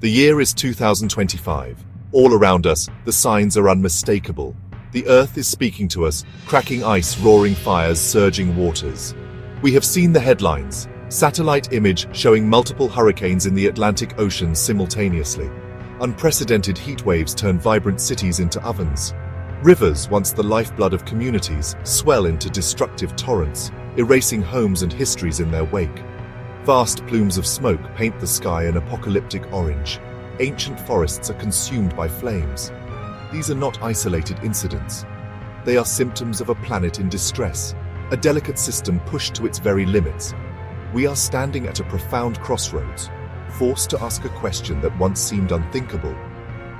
The year is 2025. All around us, the signs are unmistakable. The Earth is speaking to us, cracking ice, roaring fires, surging waters. We have seen the headlines. Satellite image showing multiple hurricanes in the Atlantic Ocean simultaneously. Unprecedented heat waves turn vibrant cities into ovens. Rivers, once the lifeblood of communities, swell into destructive torrents, erasing homes and histories in their wake. Vast plumes of smoke paint the sky an apocalyptic orange. Ancient forests are consumed by flames. These are not isolated incidents. They are symptoms of a planet in distress, a delicate system pushed to its very limits. We are standing at a profound crossroads, forced to ask a question that once seemed unthinkable.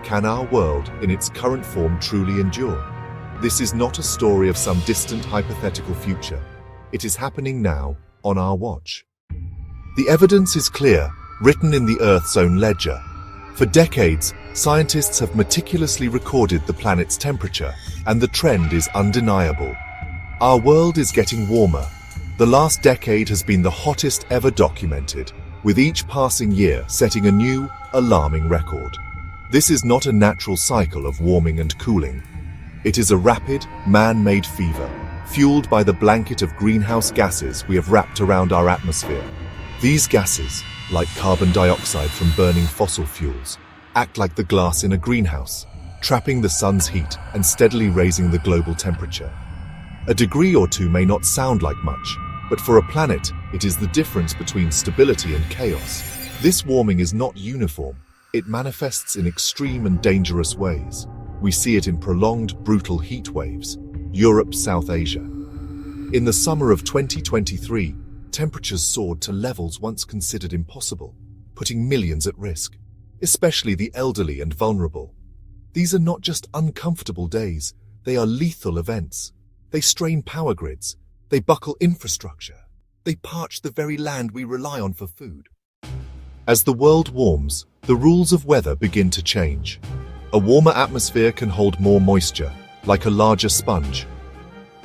Can our world, in its current form, truly endure? This is not a story of some distant hypothetical future. It is happening now, on our watch. The evidence is clear, written in the Earth's own ledger. For decades, scientists have meticulously recorded the planet's temperature, and the trend is undeniable. Our world is getting warmer. The last decade has been the hottest ever documented, with each passing year setting a new, alarming record. This is not a natural cycle of warming and cooling. It is a rapid, man-made fever, fueled by the blanket of greenhouse gases we have wrapped around our atmosphere. These gases, like carbon dioxide from burning fossil fuels, act like the glass in a greenhouse, trapping the sun's heat and steadily raising the global temperature. A degree or two may not sound like much, but for a planet, it is the difference between stability and chaos. This warming is not uniform. It manifests in extreme and dangerous ways. We see it in prolonged, brutal heat waves. Europe, South Asia. In the summer of 2023, temperatures soared to levels once considered impossible, putting millions at risk, especially the elderly and vulnerable. These are not just uncomfortable days, they are lethal events. They strain power grids, they buckle infrastructure, they parch the very land we rely on for food. As the world warms, the rules of weather begin to change. A warmer atmosphere can hold more moisture, like a larger sponge.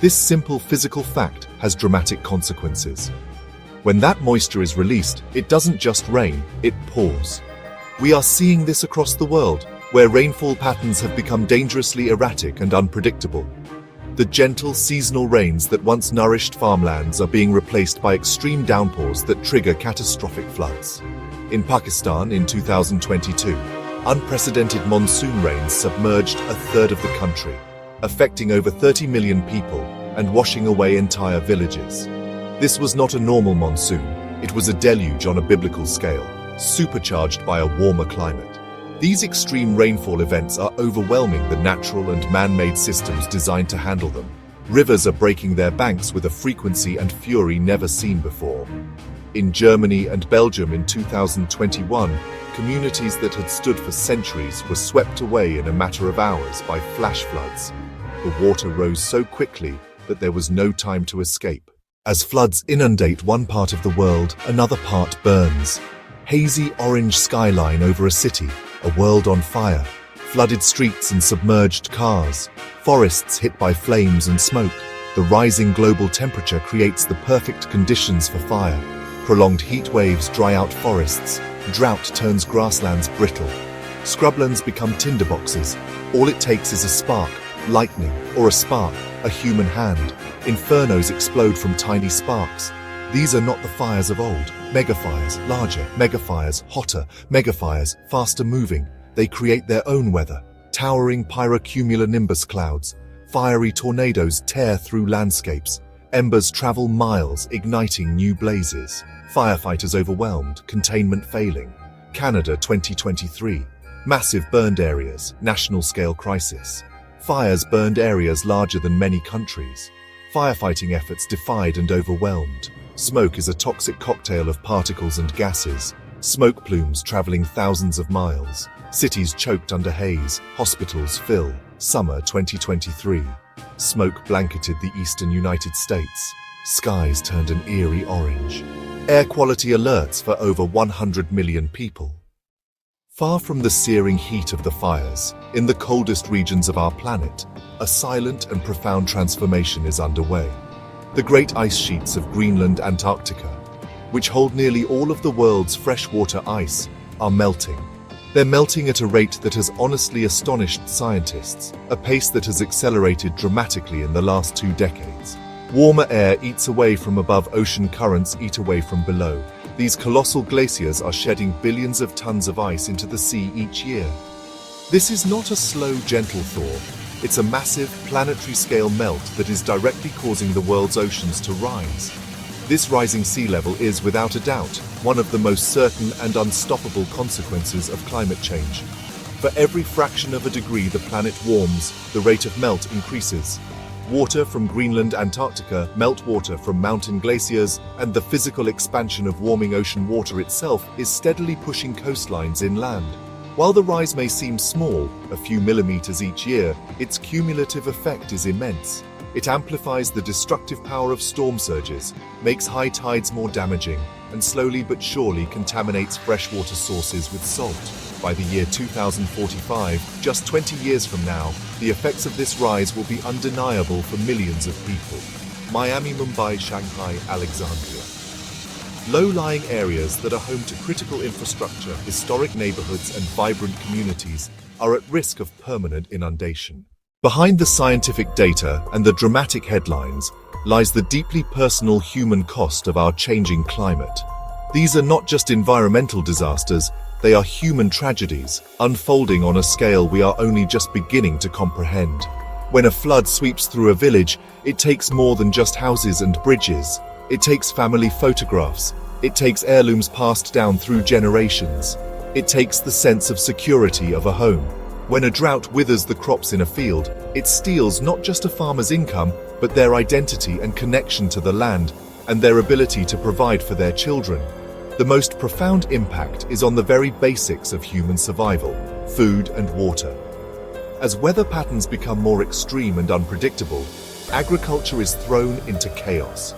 This simple physical fact has dramatic consequences. When that moisture is released, it doesn't just rain, it pours. We are seeing this across the world, where rainfall patterns have become dangerously erratic and unpredictable. The gentle seasonal rains that once nourished farmlands are being replaced by extreme downpours that trigger catastrophic floods. In Pakistan in 2022, unprecedented monsoon rains submerged a third of the country, affecting over 30 million people and washing away entire villages. This was not a normal monsoon, it was a deluge on a biblical scale, supercharged by a warmer climate. These extreme rainfall events are overwhelming the natural and man-made systems designed to handle them. Rivers are breaking their banks with a frequency and fury never seen before. In Germany and Belgium in 2021, communities that had stood for centuries were swept away in a matter of hours by flash floods. The water rose so quickly that there was no time to escape. As floods inundate one part of the world, another part burns. Hazy orange skyline over a city, a world on fire, flooded streets and submerged cars, forests hit by flames and smoke. The rising global temperature creates the perfect conditions for fire. Prolonged heat waves dry out forests, drought turns grasslands brittle. Scrublands become tinderboxes. All it takes is a spark, lightning, or a human hand. Infernos explode from tiny sparks. These are not the fires of old. Megafires, larger, megafires, hotter, megafires, faster moving. They create their own weather. Towering pyrocumulonimbus clouds. Fiery tornadoes tear through landscapes. Embers travel miles, igniting new blazes. Firefighters overwhelmed, containment failing. Canada 2023. Massive burned areas, national-scale crisis. Fires burned areas larger than many countries. Firefighting efforts defied and overwhelmed. Smoke is a toxic cocktail of particles and gases. Smoke plumes traveling thousands of miles. Cities choked under haze. Hospitals fill. Summer 2023. Smoke blanketed the eastern United States. Skies turned an eerie orange. Air quality alerts for over 100 million people. Far from the searing heat of the fires, in the coldest regions of our planet, a silent and profound transformation is underway. The great ice sheets of Greenland, Antarctica, which hold nearly all of the world's freshwater ice, are melting. They're melting at a rate that has honestly astonished scientists, a pace that has accelerated dramatically in the last 2 decades. Warmer air eats away from above, ocean currents eat away from below. These colossal glaciers are shedding billions of tons of ice into the sea each year. This is not a slow, gentle thaw. It's a massive, planetary-scale melt that is directly causing the world's oceans to rise. This rising sea level is, without a doubt, one of the most certain and unstoppable consequences of climate change. For every fraction of a degree the planet warms, the rate of melt increases. Water from Greenland, Antarctica, meltwater from mountain glaciers, and the physical expansion of warming ocean water itself is steadily pushing coastlines inland. While the rise may seem small, a few millimeters each year, its cumulative effect is immense. It amplifies the destructive power of storm surges, makes high tides more damaging, and slowly but surely contaminates freshwater sources with salt. By the year 2045, just 20 years from now, the effects of this rise will be undeniable for millions of people. Miami, Mumbai, Shanghai, Alexandria. Low-lying areas that are home to critical infrastructure, historic neighborhoods, and vibrant communities are at risk of permanent inundation. Behind the scientific data and the dramatic headlines lies the deeply personal human cost of our changing climate. These are not just environmental disasters, they are human tragedies, unfolding on a scale we are only just beginning to comprehend. When a flood sweeps through a village, it takes more than just houses and bridges. It takes family photographs. It takes heirlooms passed down through generations. It takes the sense of security of a home. When a drought withers the crops in a field, it steals not just a farmer's income, but their identity and connection to the land, and their ability to provide for their children. The most profound impact is on the very basics of human survival: food and water. As weather patterns become more extreme and unpredictable, agriculture is thrown into chaos.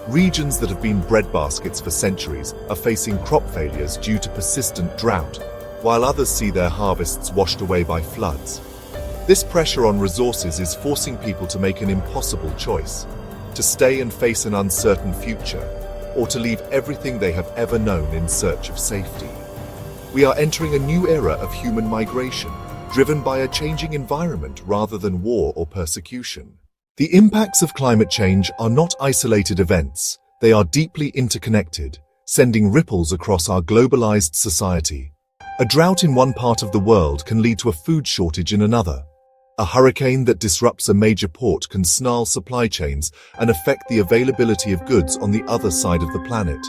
Regions that have been breadbaskets for centuries are facing crop failures due to persistent drought, while others see their harvests washed away by floods. This pressure on resources is forcing people to make an impossible choice: to stay and face an uncertain future, or to leave everything they have ever known in search of safety. We are entering a new era of human migration, driven by a changing environment rather than war or persecution. The impacts of climate change are not isolated events. They are deeply interconnected, sending ripples across our globalized society. A drought in one part of the world can lead to a food shortage in another. A hurricane that disrupts a major port can snarl supply chains and affect the availability of goods on the other side of the planet.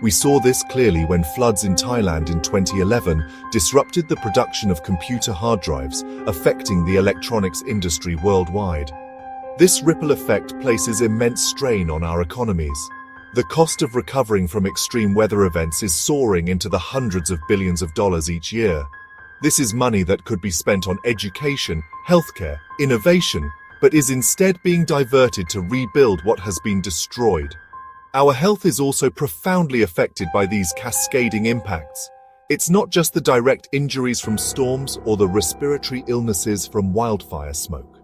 We saw this clearly when floods in Thailand in 2011 disrupted the production of computer hard drives, affecting the electronics industry worldwide. This ripple effect places immense strain on our economies. The cost of recovering from extreme weather events is soaring into the hundreds of billions of dollars each year. This is money that could be spent on education, healthcare, innovation, but is instead being diverted to rebuild what has been destroyed. Our health is also profoundly affected by these cascading impacts. It's not just the direct injuries from storms or the respiratory illnesses from wildfire smoke.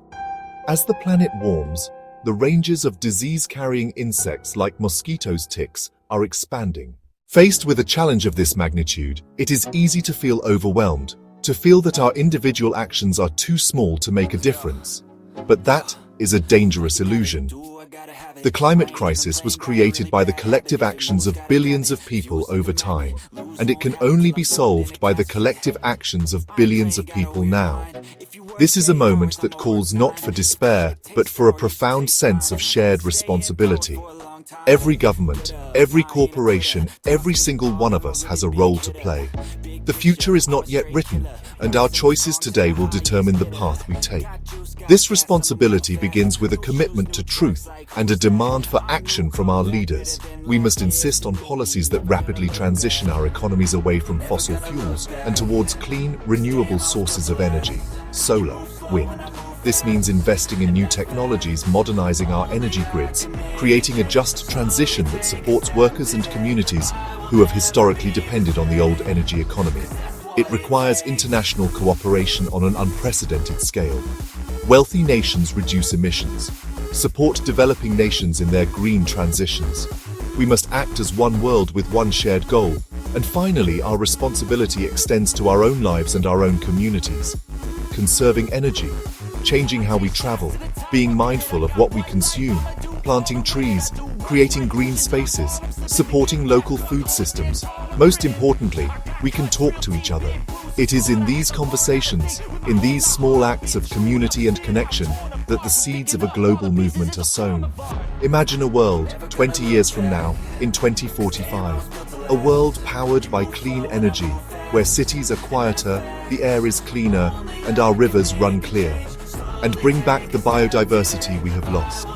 As the planet warms, the ranges of disease-carrying insects like mosquitoes, ticks, are expanding. Faced with a challenge of this magnitude, it is easy to feel overwhelmed, to feel that our individual actions are too small to make a difference. But that is a dangerous illusion. The climate crisis was created by the collective actions of billions of people over time, and it can only be solved by the collective actions of billions of people now. This is a moment that calls not for despair, but for a profound sense of shared responsibility. Every government, every corporation, every single one of us has a role to play. The future is not yet written, and our choices today will determine the path we take. This responsibility begins with a commitment to truth and a demand for action from our leaders. We must insist on policies that rapidly transition our economies away from fossil fuels and towards clean, renewable sources of energy: solar, wind. This means investing in new technologies, modernizing our energy grids, creating a just transition that supports workers and communities who have historically depended on the old energy economy. It requires international cooperation on an unprecedented scale. Wealthy nations reduce emissions, support developing nations in their green transitions. We must act as one world with one shared goal: And finally, our responsibility extends to our own lives and our own communities. Conserving energy, changing how we travel, being mindful of what we consume, planting trees, creating green spaces, supporting local food systems. Most importantly, we can talk to each other. It is in these conversations, in these small acts of community and connection, that the seeds of a global movement are sown. Imagine a world, 20 years from now, in 2045. A world powered by clean energy, where cities are quieter, the air is cleaner, and our rivers run clear. And bring back the biodiversity we have lost.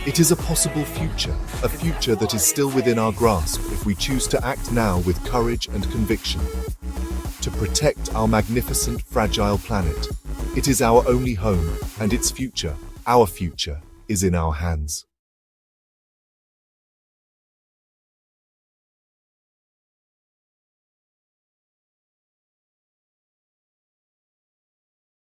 It is a possible future, a future that is still within our grasp if we choose to act now with courage and conviction. To protect our magnificent, fragile planet. It is our only home, and its future, our future, is in our hands.